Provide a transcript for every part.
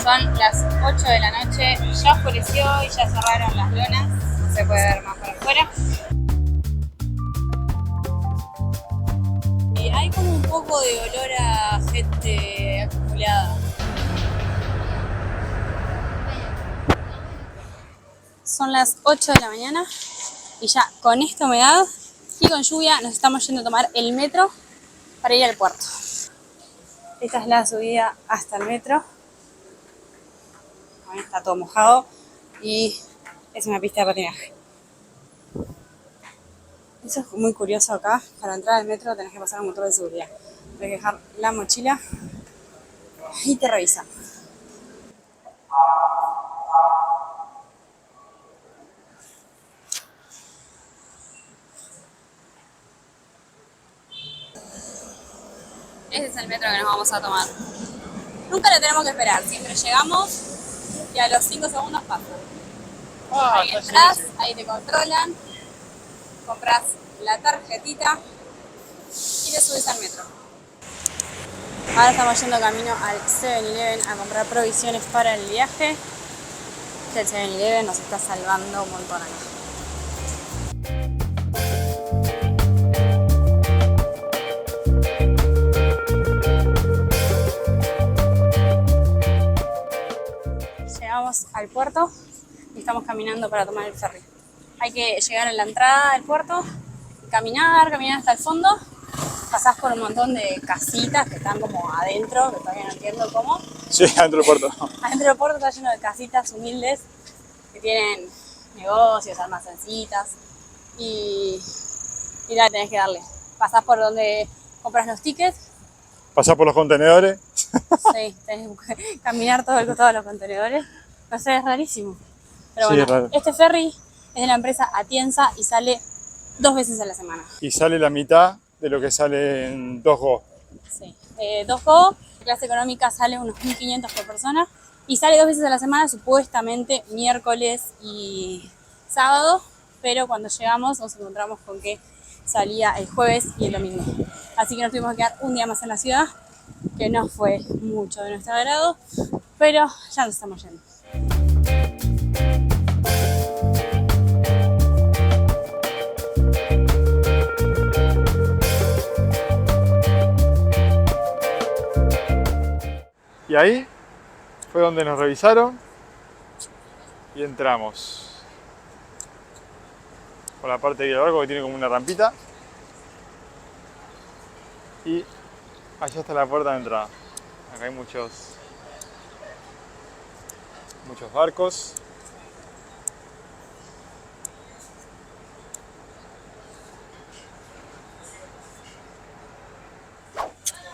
Son las 8 de la noche, ya oscureció y ya cerraron las lonas, no se puede ver más para afuera. Hay como un poco de olor a gente acumulada. Son las 8 de la mañana y ya con esta humedad y con lluvia nos estamos yendo a tomar el metro para ir al puerto. Esta es la subida hasta el metro. Bueno, está todo mojado y es una pista de patinaje. Eso es muy curioso acá. Para entrar al metro tenés que pasar un control de seguridad. Tenés que dejar la mochila y te revisan. Este es el metro que nos vamos a tomar. Nunca lo tenemos que esperar, siempre llegamos y a los 5 segundos pasa. Ahí entras, ahí te controlan, compras la tarjetita y te subes al metro. Ahora estamos yendo camino al 7-Eleven a comprar provisiones para el viaje. El 7-Eleven nos está salvando un montón acá. Llegamos al puerto y estamos caminando para tomar el ferry. Hay que llegar a la entrada del puerto, caminar hasta el fondo. Pasás por un montón de casitas que están como adentro, que todavía no entiendo cómo. Sí, adentro del puerto. Adentro del puerto está lleno de casitas humildes que tienen negocios, almacencitas y nada, tenés que darle. Pasás por donde compras los tickets. Pasás por los contenedores. Sí, tenés que caminar todo el costado de los contenedores. No sé, es rarísimo. Pero Sí, bueno, es raro. este ferry es de la empresa Atienza y sale 2 veces a la semana. Y sale la mitad de lo que sale en 2GO. Sí. 2GO, clase económica, sale unos 1.500 por persona y sale 2 veces a la semana, supuestamente miércoles y sábado, pero cuando llegamos nos encontramos con que salía el jueves y el domingo. Así que nos tuvimos que quedar un día más en la ciudad, que no fue mucho de nuestro agrado, pero ya nos estamos yendo. Y ahí fue donde nos revisaron y entramos. Por la parte del barco que tiene como una rampita. Y allá está la puerta de entrada. Acá hay muchos barcos.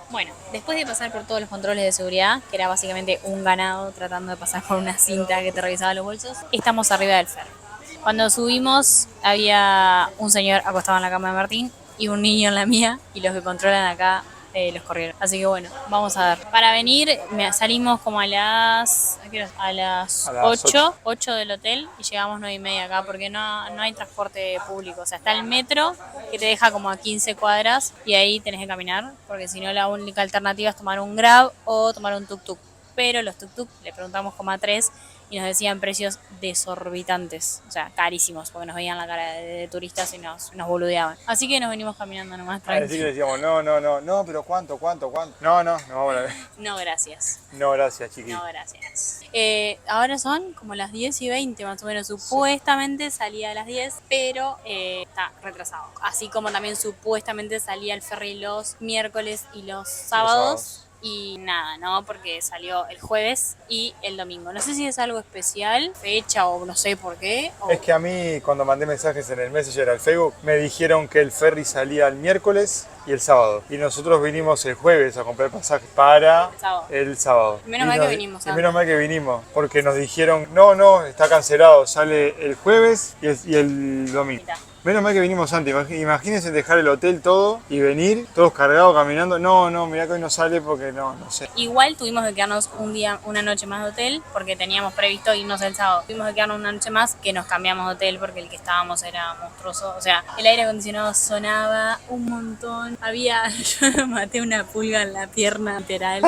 Bueno, después de pasar por todos los controles de seguridad, que era básicamente un ganado tratando de pasar por una cinta que te revisaba los bolsos, estamos arriba del ferry. Cuando subimos había un señor acostado en la cama de Martín y un niño en la mía, y los que controlan acá los corrieron. Así que bueno, vamos a ver. Para venir salimos como a las 8 del hotel y llegamos 9:30 acá porque no hay transporte público. O sea, está el metro que te deja como a 15 cuadras y ahí tenés que caminar, porque si no la única alternativa es tomar un Grab o tomar un tuk-tuk. Pero los tuk-tuk le preguntamos como a 3 y nos decían precios desorbitantes, o sea, carísimos, porque nos veían la cara de turistas y nos boludeaban. Así que nos venimos caminando nomás tranquilos. Así que decíamos, no, pero ¿cuánto? No, nos vamos a ver. No, gracias. No, gracias, chiquito. No, gracias. Ahora son como las 10:20 más o menos. Supuestamente salía a las 10, pero está retrasado. Así como también supuestamente salía el ferry los miércoles y los sábados. Y nada, ¿no? Porque salió el jueves y el domingo. No sé si es algo especial, fecha o no sé por qué. Es que a mí, cuando mandé mensajes en el Messenger al Facebook, me dijeron que el ferry salía el miércoles y el sábado. Y nosotros vinimos el jueves a comprar pasajes para el sábado. Menos mal que vinimos. Y menos mal que vinimos, porque nos dijeron, no, está cancelado, sale el jueves y el domingo. Menos mal que vinimos antes. Imagínense dejar el hotel todo y venir, todos cargados, caminando. No, mirá que hoy no sale porque no sé. Igual tuvimos que quedarnos una noche más de hotel porque teníamos previsto irnos el sábado. Tuvimos que quedarnos una noche más que nos cambiamos de hotel porque el que estábamos era monstruoso. O sea, el aire acondicionado sonaba un montón. Yo maté una pulga en la pierna, literal.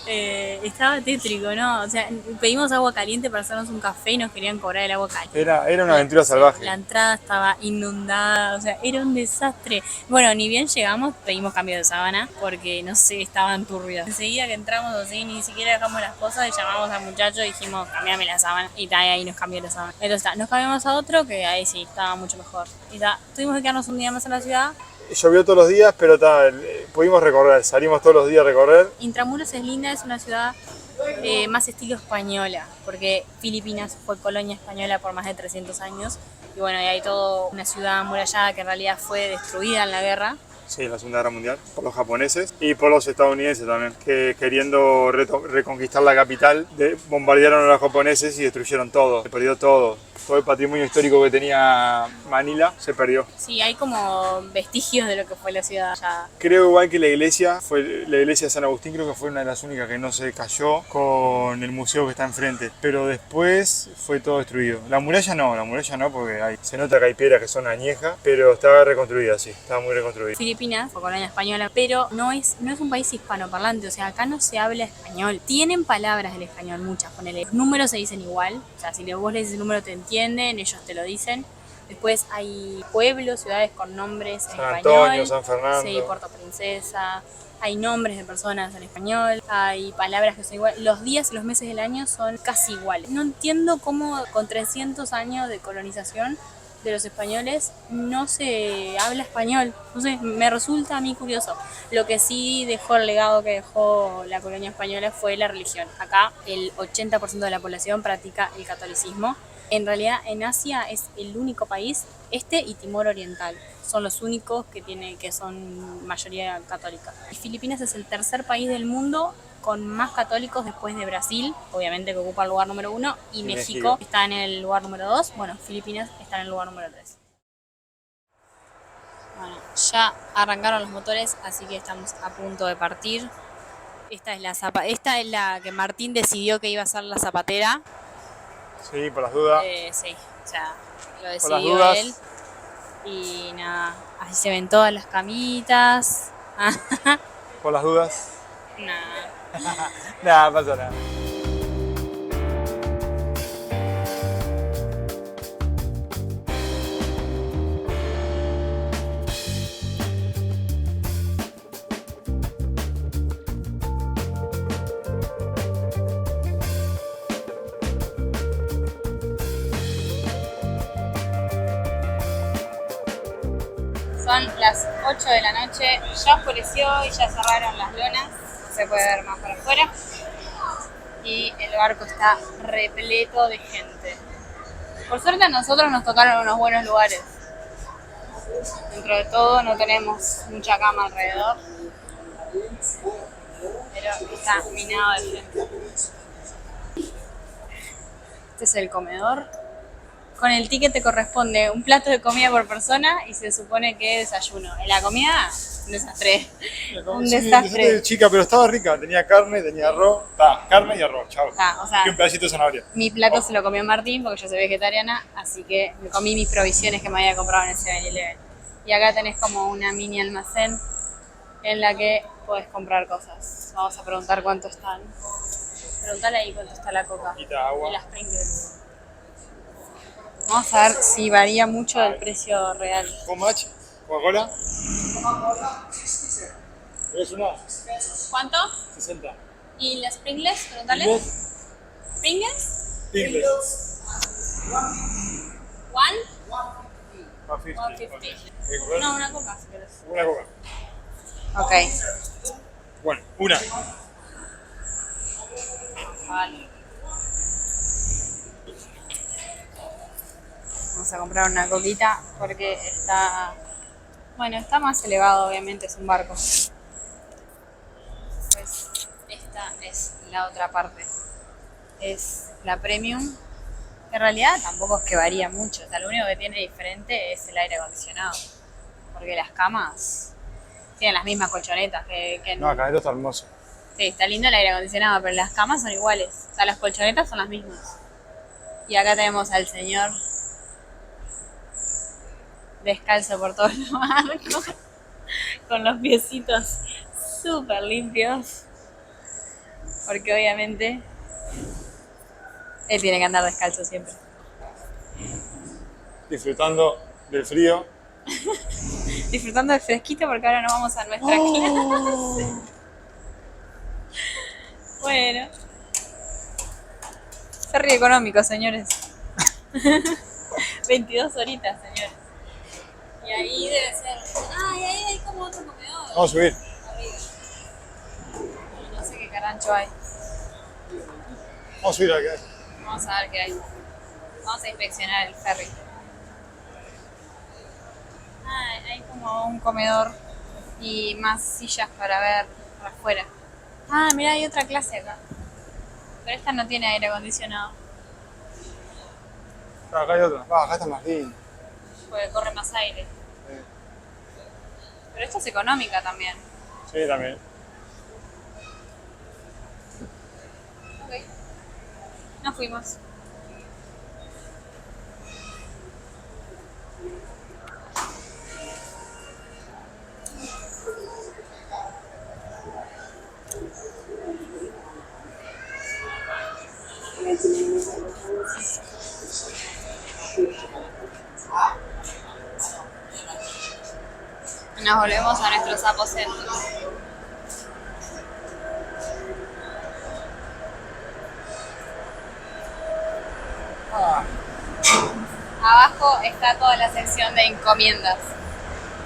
Estaba tétrico, ¿no? O sea, pedimos agua caliente para hacernos un café y nos querían cobrar el agua caliente. Era una aventura salvaje. La entrada estaba inundada, o sea, era un desastre. Bueno, ni bien llegamos, pedimos cambio de sábana porque, no sé, estaban turbios. Enseguida que entramos así, ni siquiera dejamos las cosas y llamamos al muchacho y dijimos, cambiame la sábana. Y ahí nos cambió la sábana. Entonces nos cambiamos a otro que ahí sí, estaba mucho mejor. Y tuvimos que quedarnos un día más en la ciudad. Llovió todos los días, pero pudimos recorrer, salimos todos los días a recorrer. Intramuros es linda, es una ciudad más estilo española, porque Filipinas fue colonia española por más de 300 años. Y bueno, y hay toda una ciudad amurallada que en realidad fue destruida en la guerra. Sí, en la Segunda Guerra Mundial, por los japoneses y por los estadounidenses también, que queriendo reconquistar la capital, bombardearon a los japoneses y destruyeron todo, se perdió todo. Todo el patrimonio histórico que tenía Manila se perdió. Sí, hay como vestigios de lo que fue la ciudad ya. Creo igual que la iglesia de San Agustín, creo que fue una de las únicas que no se cayó con el museo que está enfrente. Pero después fue todo destruido. La muralla no porque se nota que hay piedras que son añejas, pero estaba reconstruida, sí, estaba muy reconstruida. Filipinas fue colonia española, pero no es un país hispanoparlante, o sea, acá no se habla español. Tienen palabras del español, muchas, ponele. Los números se dicen igual, o sea, si vos le dices el número te entienden, ellos te lo dicen. Después hay pueblos, ciudades con nombres en español. San Antonio, San Fernando. Sí, Puerto Princesa. Hay nombres de personas en español. Hay palabras que son iguales. Los días y los meses del año son casi iguales. No entiendo cómo con 300 años de colonización de los españoles no se habla español. No sé, me resulta a mí curioso. Lo que sí dejó el legado que dejó la colonia española fue la religión. Acá el 80% de la población practica el catolicismo. En realidad en Asia es el único país, y Timor Oriental, son los únicos que son mayoría católica. Y Filipinas es el tercer país del mundo con más católicos después de Brasil, obviamente que ocupa el lugar número 1, y México está en el lugar número 2, bueno, Filipinas está en el lugar número 3. Bueno, ya arrancaron los motores, así que estamos a punto de partir. Esta es la que Martín decidió que iba a ser la zapatera. Sí, por las dudas. Sí, o sea, lo decidió él. Y nada, así se ven todas las camitas. Por las dudas. Nada. Nada, pasa nada. Son las 8 de la noche, ya oscureció y ya cerraron las lonas, no se puede ver más para afuera. Y el barco está repleto de gente. Por suerte a nosotros nos tocaron unos buenos lugares. Dentro de todo no tenemos mucha cama alrededor, pero está minado de gente. Este es el comedor. Con el ticket te corresponde un plato de comida por persona y se supone que desayuno. En la comida, un desastre. Un desastre. Chica, pero estaba rica. Tenía carne, tenía arroz. Carne y arroz, chao. O sea, y un pedacito de zanahoria. Mi plato se lo comió Martín porque yo soy vegetariana, así que me comí mis provisiones que me había comprado en el 7-Eleven. Y acá tenés como una mini almacén en la que podés comprar cosas. Vamos a preguntar cuánto están. Preguntale ahí cuánto está la coca y las Pringles. Vamos a ver si varía mucho el precio real. ¿How much? ¿Coca-Cola? ¿Querés una? ¿Cuánto? 60. ¿Y las Pringles? Preguntale. ¿Pringles? Pringles. ¿One? 150. No, una coca si querés. Una coca. Ok. Bueno, una. Vale. Vamos a comprar una coquita porque está más elevado, obviamente es un barco. Pues esta es la otra parte. Es la premium En realidad tampoco es que varía mucho, o sea, lo único que tiene diferente es el aire acondicionado. Porque las camas tienen las mismas colchonetas que No, acá esto está hermoso. Sí, está lindo el aire acondicionado, pero las camas son iguales. O sea, las colchonetas son las mismas. Y acá tenemos al señor descalzo por todos los barcos, con los piecitos súper limpios. Porque obviamente él tiene que andar descalzo siempre. Disfrutando del frío. Disfrutando del fresquito porque ahora nos vamos a nuestra clase. Bueno. Ferry económico, señores. 22 horitas, señores. Y ahí debe ser... Ah, y ahí hay como otro comedor. Vamos a subir. Arriba. No sé qué carancho hay. Vamos a subir acá. Vamos a ver qué hay. Vamos a inspeccionar el ferry. Ah, hay como un comedor y más sillas para ver para afuera. Ah, mira, hay otra clase acá. Pero esta no tiene aire acondicionado. Ah, acá hay otra. Ah, acá está más lindo. Porque corre más aire. Sí. Pero esta es económica también. Sí, también. Ok. Nos fuimos. Nos volvemos a nuestros aposentos. Abajo está toda la sección de encomiendas.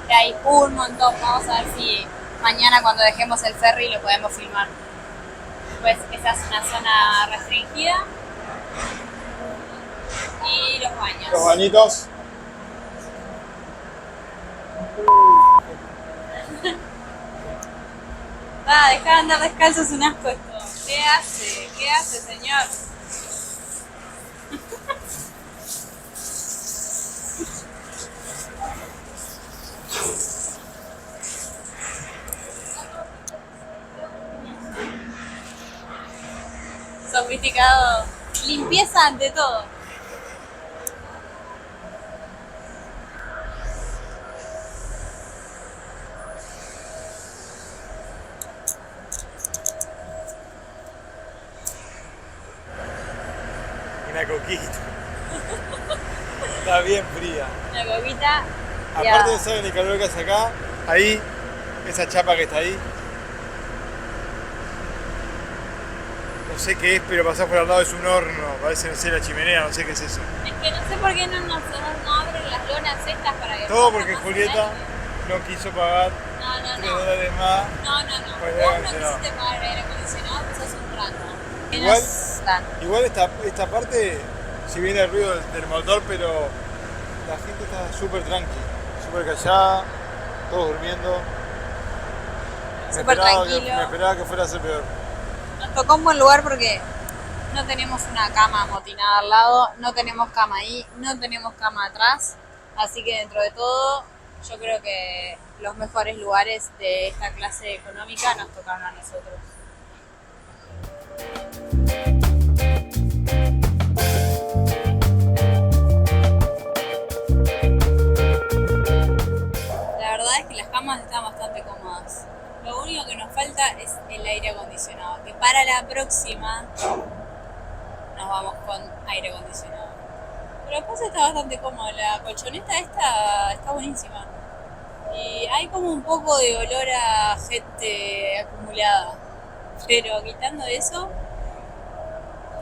Que hay un montón. Vamos a ver si mañana cuando dejemos el ferry lo podemos filmar. Pues esa es una zona restringida. Y los baños. Los bañitos. Va, dejar de andar descalzo es un asco esto. ¿Qué hace? ¿Qué hace, señor? Sofisticado. Limpieza ante todo. Una coquita. Está bien fría. Una coquita. Aparte de saben el calor que hace acá, ahí, esa chapa que está ahí. No sé qué es, pero pasás por al lado es un horno, parece, no sé, la chimenea, no sé qué es eso. Es que no sé por qué no abren las lonas estas para que... Todo porque más Julieta aire. no quiso pagar No. $3 más. No. Por el Vos aire no acondicionado. quisiste pagar aire acondicionado, pues sos un rato. ¿Qué Igual- nos dan? Igual esta parte, si viene el ruido del motor, pero la gente está súper tranqui, súper callada, todos durmiendo. Súper tranquilo. Me esperaba que fuera a ser peor. Nos tocó un buen lugar porque no tenemos una cama amotinada al lado, no tenemos cama ahí, no tenemos cama atrás. Así que dentro de todo, yo creo que los mejores lugares de esta clase económica nos tocaron a nosotros. La verdad es que las camas están bastante cómodas. Lo único que nos falta es el aire acondicionado, que para la próxima nos vamos con aire acondicionado. Pero después está bastante cómodo, la colchoneta esta está buenísima. Y hay como un poco de olor a gente acumulada, pero quitando eso,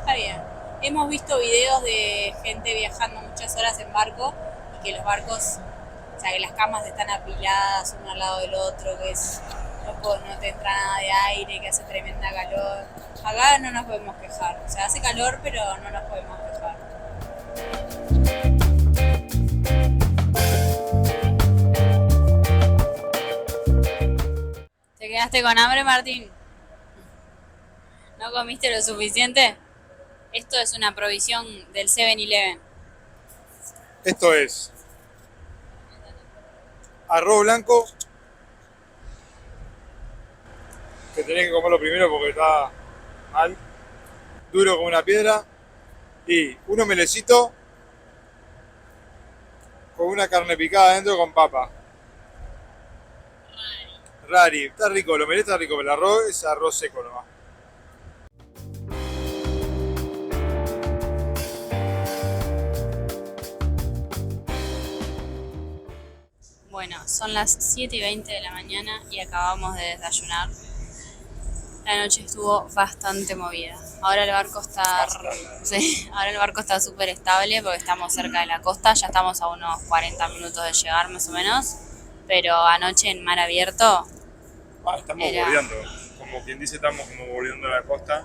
está bien. Hemos visto videos de gente viajando muchas horas en barco y que los barcos, o sea, que las camas están apiladas uno al lado del otro, que es no te entra nada de aire, que hace tremenda calor. Acá no nos podemos quejar, o sea, hace calor, pero no nos podemos quejar. ¿Te quedaste con hambre, Martín? ¿No comiste lo suficiente? Esto es una provisión del 7-Eleven. Esto es arroz blanco, que tenés que comerlo primero porque está mal, duro como una piedra, y un omelecito con una carne picada adentro con papa. Rari, está rico, el omelette está rico, pero el arroz es arroz seco nomás. Bueno, son las 7:20 de la mañana y acabamos de desayunar. La noche estuvo bastante movida. Ahora el barco está, sí, ahora el barco está súper estable porque estamos cerca de la costa. Ya estamos a unos 40 minutos de llegar más o menos. Pero anoche en mar abierto Estamos era... bordeando, como quien dice, estamos como bordeando la costa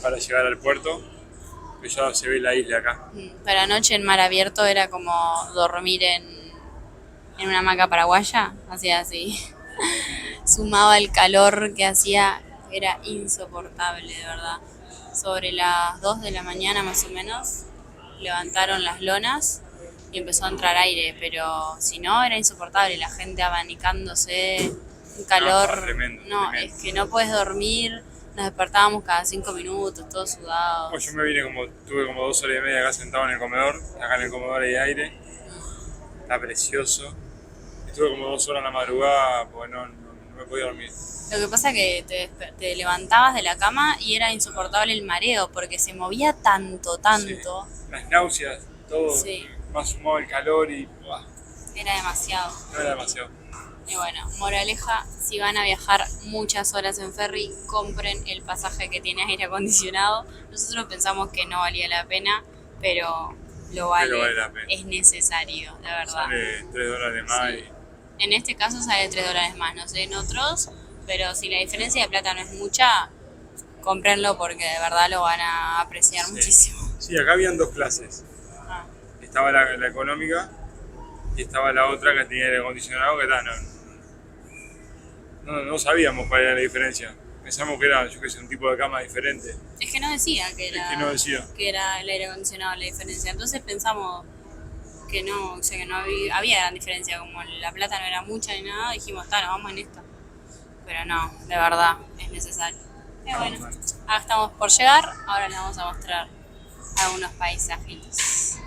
para llegar al puerto, que ya se ve la isla acá. Pero anoche en mar abierto era como dormir en una hamaca paraguaya, hacía así. Sumado al calor que hacía, era insoportable, de verdad. Sobre las 2 de la mañana más o menos, levantaron las lonas y empezó a entrar aire, pero si no, era insoportable, la gente abanicándose, un calor, tremendo, no, tremendo. es que no puedes dormir, nos despertábamos cada 5 minutos, todos sudados. Pues yo me vine tuve como 2 horas y media acá sentado en el comedor, acá en el comedor hay aire, está precioso. Estuve como 2 horas en la madrugada porque no me podía dormir. Lo que pasa es que te levantabas de la cama y era insoportable el mareo, porque se movía tanto. Sí. Las náuseas, todo, Sí. más sumado el calor y... Era demasiado. No era demasiado. Y bueno, moraleja, si van a viajar muchas horas en ferry, compren el pasaje que tiene aire acondicionado. Nosotros pensamos que no valía la pena, pero lo vale, Pero vale la pena. Es necesario, de verdad. Sale $3 más Sí. En este caso sale $3 más, no sé en otros, pero si la diferencia de plata no es mucha, cómprenlo porque de verdad lo van a apreciar muchísimo. Sí, acá habían 2 clases. Estaba la económica y estaba la otra que tenía aire acondicionado, que no sabíamos cuál era la diferencia. Pensamos que era, yo qué sé, un tipo de cama diferente. Es que no decía que era, Es que no decía. que era el aire acondicionado la diferencia. Entonces pensamos que no, o sea, que no había gran diferencia. Como la plata no era mucha ni nada, dijimos, nos vamos en esta. Pero no, de verdad, es necesario. Y bueno, ahora estamos por llegar, ahora les vamos a mostrar algunos paisajitos.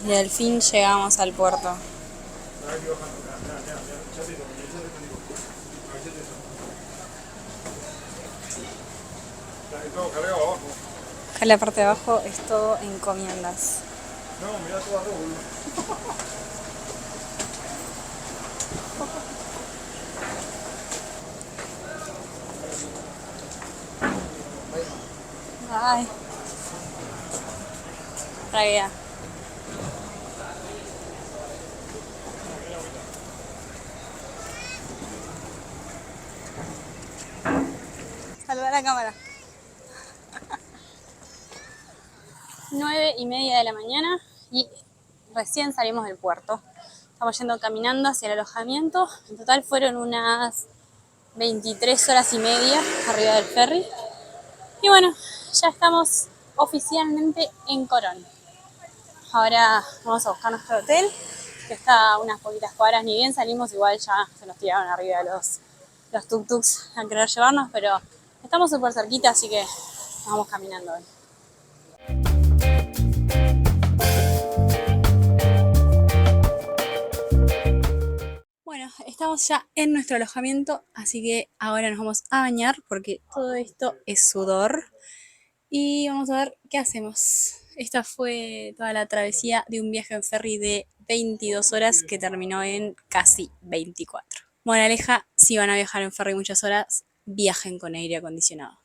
Y al fin llegamos al puerto. Acá en la parte de abajo es todo encomiendas. No, mirá todo arroz, boludo. Ay. Traía. Saluda a la cámara. 9:30 de la mañana y recién salimos del puerto. Estamos yendo caminando hacia el alojamiento. En total fueron unas 23 horas y media arriba del ferry. Y bueno, ya estamos oficialmente en Corón. Ahora vamos a buscar nuestro hotel, que está a unas poquitas cuadras. Ni bien salimos, igual ya se nos tiraron arriba los tuk-tuks a querer llevarnos, pero estamos súper cerquita, así que vamos caminando hoy. Bueno, estamos ya en nuestro alojamiento, así que ahora nos vamos a bañar porque todo esto es sudor. Y vamos a ver qué hacemos. esta fue toda la travesía de un viaje en ferry de 22 horas que terminó en casi 24. Moraleja, si van a viajar en ferry muchas horas, viajen con aire acondicionado.